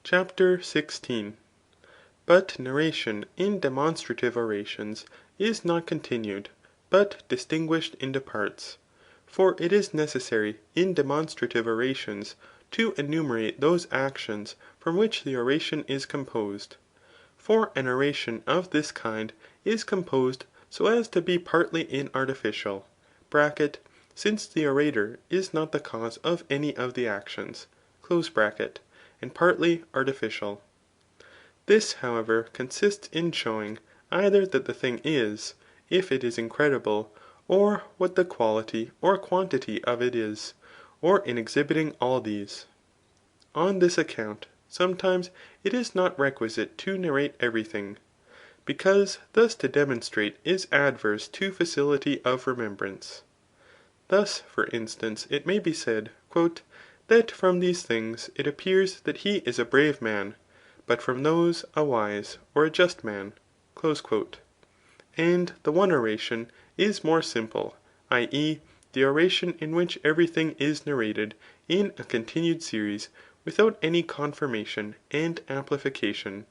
CHAPTER XVI. But narration in demonstrative orations is not continued, but distinguished into parts. For it is necessary in demonstrative orations to enumerate those actions from which the oration is composed. For an oration of this kind is composed so as to be partly inartificial (since the orator is not the cause of any of the actions), and partly artificial. This, however, consists in showing either that the thing is, if it is incredible, or what the quality or quantity of it is, or in exhibiting all these. On this account, sometimes it is not requisite to narrate every thing, because thus to demonstrate is adverse to facility of remembrance. Thus, for instance, it may be said, That from these things it appears that he is a brave man, but from those a wise or a just man." And the one oration is more simple, [i. e. the oration in which every thing is narrated in a continued series without any confirmation and amplification ;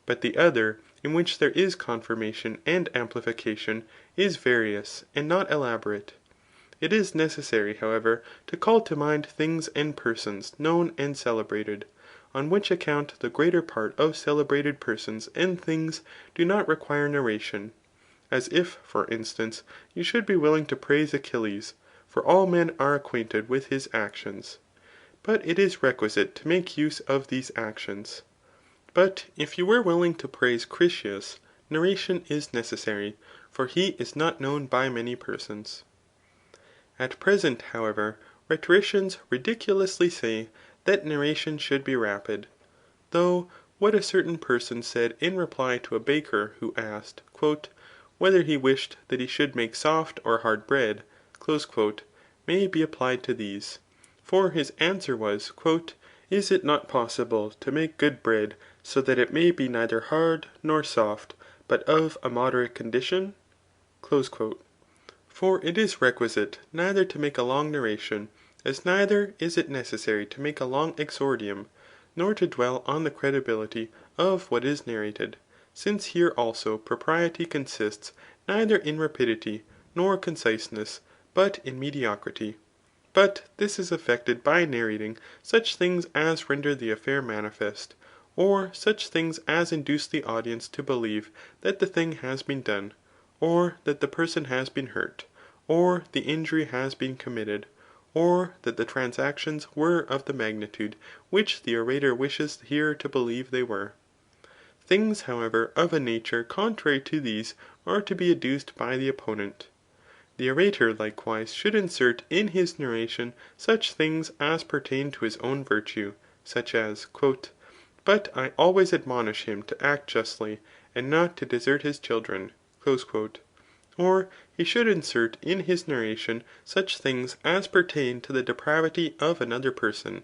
but the other, in which there is confirmation and amplification, is various and not elaborate. It is necessary, however, to call to mind things and persons known and celebrated ; on which account the greater part of celebrated persons and things do not require narration ; as if, for instance, you should be willing to praise Achilles, for all men are acquainted with his actions. But it is requisite to make use of these actions. But if you were willing to praise Critias, narration is necessary, for he is not known by many persons. At present, however, rhetoricians ridiculously say that narration should be rapid ; though what a certain person said in reply to a baker who asked, " Whether he wished that he should make soft or hard bread," may be applied to these. For his answer was, " Is it not possible to make good bread so that it may be neither hard nor soft, but of a moderate condition ?" For it is requisite neither to make a long narration, as neither is it necessary to make a long exordium, nor to dwell on the credibility of what is narrated ; since here also propriety consists neither in rapidity nor conciseness, but in mediocrity. But this is effected by narrating such things as render the affair manifest, or such things as induce the audience to believe that the thing has been done, or that the person has been hurt, or the injury has been committed, or that the transactions were of the magnitude which the orator wishes the hearer to believe they were. Things, however, of a nature contrary to these are to be adduced by the opponent. The orator likewise should insert in his narration such things as pertain to his own virtue, such as, " But I always admonish him to act justly, and not to desert his children." Or he should insert in his narration such things as pertain to the depravity of another person,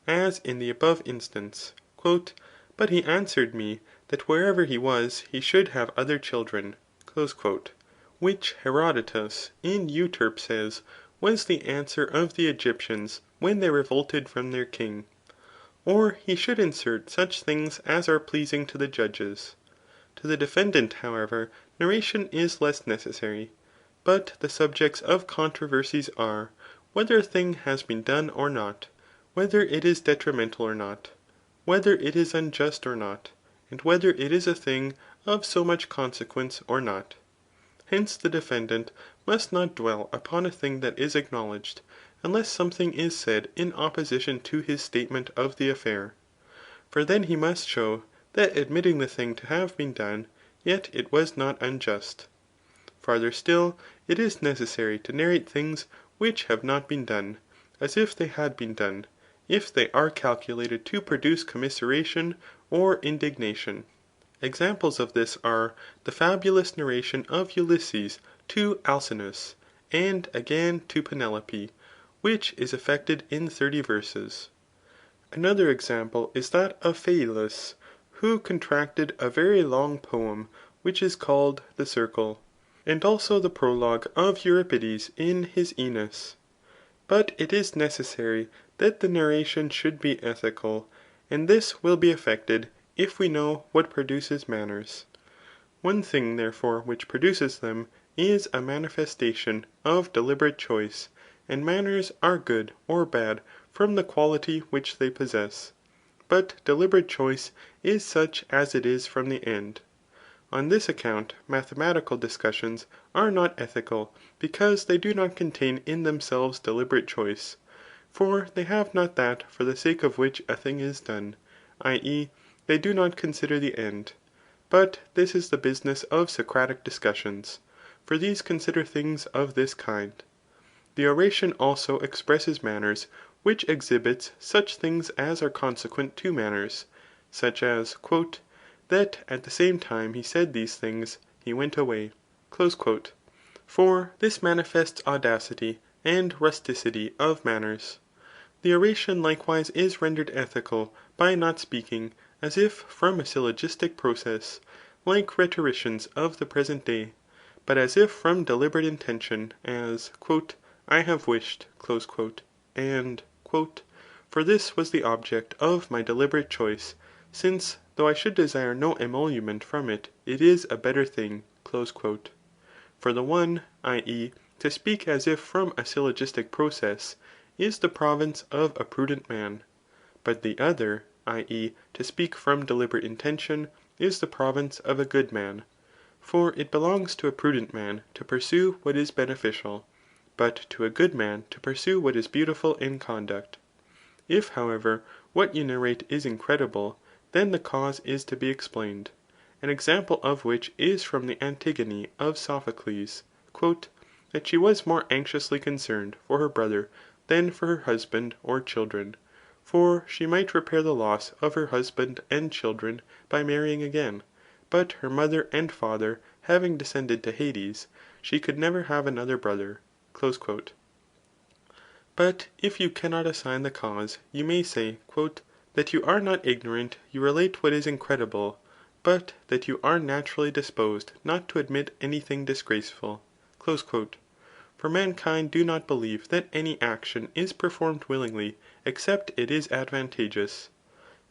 as in the above instance, " But he answered me, that wherever he was he should have other children," which Herodotus in Euterpe says was the answer of the Egyptians when they revolted from their king. Or he should insert such things as are pleasing to the judges. To the defendant, however, narration is less necessary. But the subjects of controversies are, whether a thing has been done or not, whether it is detrimental or not, whether it is unjust or not, and whether it is a thing of so much consequence or not. Hence the defendant must not dwell upon a thing that is acknowledged, unless something is said in opposition to his statement of the affair. For then he must show, that admitting the thing to have been done, yet it was not unjust. Farther still, it is necessary to narrate things which have not been done, as if they had been done, if they are calculated to produce commiseration or indignation. Examples of this are the fabulous narration of Ulysses to Alcinous, and again to Penelope, which is effected in 30 verses. Another example is that of Phaelus, who contracted a very long poem which is called the Circle, and also the prologue of Euripides in his Aeneas. But it is necessary that the narration should be ethical, and this will be effected if we know what produces manners. One thing therefore which produces them is a manifestation of deliberate choice, and manners are good or bad from the quality which they possess. But deliberate choice is such as it is from the end. On this account mathematical discussions are not ethical, because they do not contain in themselves deliberate choice. For they have not that for the sake of which a thing is done, i.e. they do not consider the end. But this is the business of Socratic discussions, for these consider things of this kind. The oration also expresses manners which exhibits such things as are consequent to manners, such as, that at the same time he said these things, he went away. For this manifests audacity and rusticity of manners. The oration likewise is rendered ethical by not speaking as if from a syllogistic process, like rhetoricians of the present day, but as if from deliberate intention, as I have wished, and for this was the object of my deliberate choice, since though I should desire no emolument from it, it is a better thing. For the one, i.e. to speak as if from a syllogistic process, is the province of a prudent man, but the other, i.e. to speak from deliberate intention, is the province of a good man. For it belongs to a prudent man to pursue what is beneficial, but to a good man to pursue what is beautiful in conduct. If however what you narrate is incredible, then the cause is to be explained. An example of which is from the Antigone of Sophocles, that she was more anxiously concerned for her brother than for her husband or children, for she might repair the loss of her husband and children by marrying again, but her mother and father having descended to Hades, she could never have another brother. But if you cannot assign the cause, you may say, that you are not ignorant you relate what is incredible, but that you are naturally disposed not to admit any thing disgraceful. For mankind do not believe that any action is performed willingly except it is advantageous.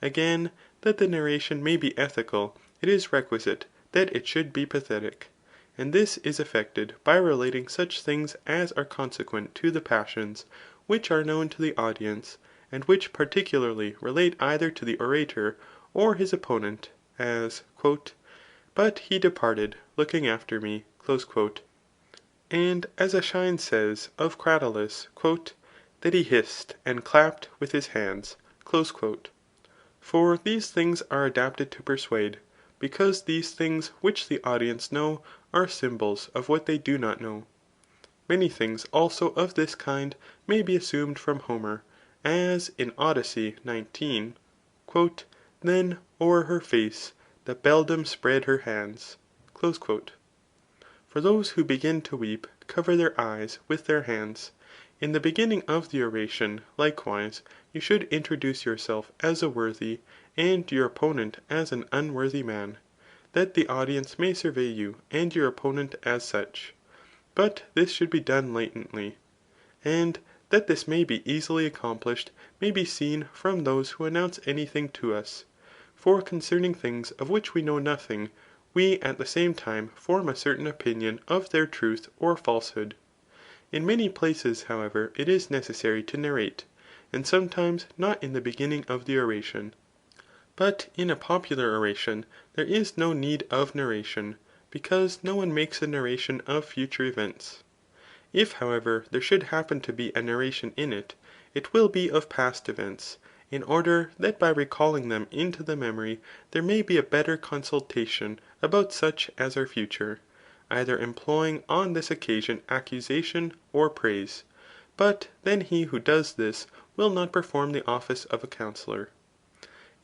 Again, that the narration may be ethical, it is requisite that it should be pathetic. And this is effected by relating such things as are consequent to the passions, which are known to the audience, and which particularly relate either to the orator or his opponent, as, but he departed, looking after me, and as Aeschines says of Cratylus, that he hissed and clapped with his hands. For these things are adapted to persuade, because these things which the audience know are symbols of what they do not know. Many things also of this kind may be assumed from Homer, as in Odyssey 19, then o'er her face the beldam spread her hands. For those who begin to weep cover their eyes with their hands. In the beginning of the oration, likewise, you should introduce yourself as a worthy, and your opponent as an unworthy man, that the audience may survey you and your opponent as such. But this should be done latently. And that this may be easily accomplished may be seen from those who announce any thing to us. For concerning things of which we know nothing, we at the same time form a certain opinion of their truth or falsehood. In many places, however, it is necessary to narrate, and sometimes not in the beginning of the oration. But in a popular oration there is no need of narration, because no one makes a narration of future events. If however there should happen to be a narration in it, it will be of past events, in order that by recalling them into the memory there may be a better consultation about such as are future, either employing on this occasion accusation or praise. But then he who does this will not perform the office of a counsellor.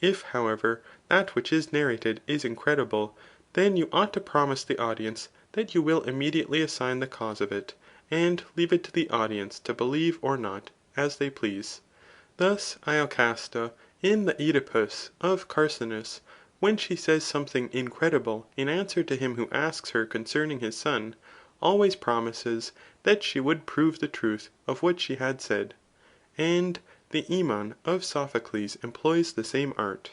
If, however, that which is narrated is incredible, then you ought to promise the audience that you will immediately assign the cause of it, and leave it to the audience to believe or not, as they please. Thus Iocasta in the Oedipus of Carcinus, when she says something incredible in answer to him who asks her concerning his son, always promises that she would prove the truth of what she had said. And the the Aemon of Sophocles employs the same art.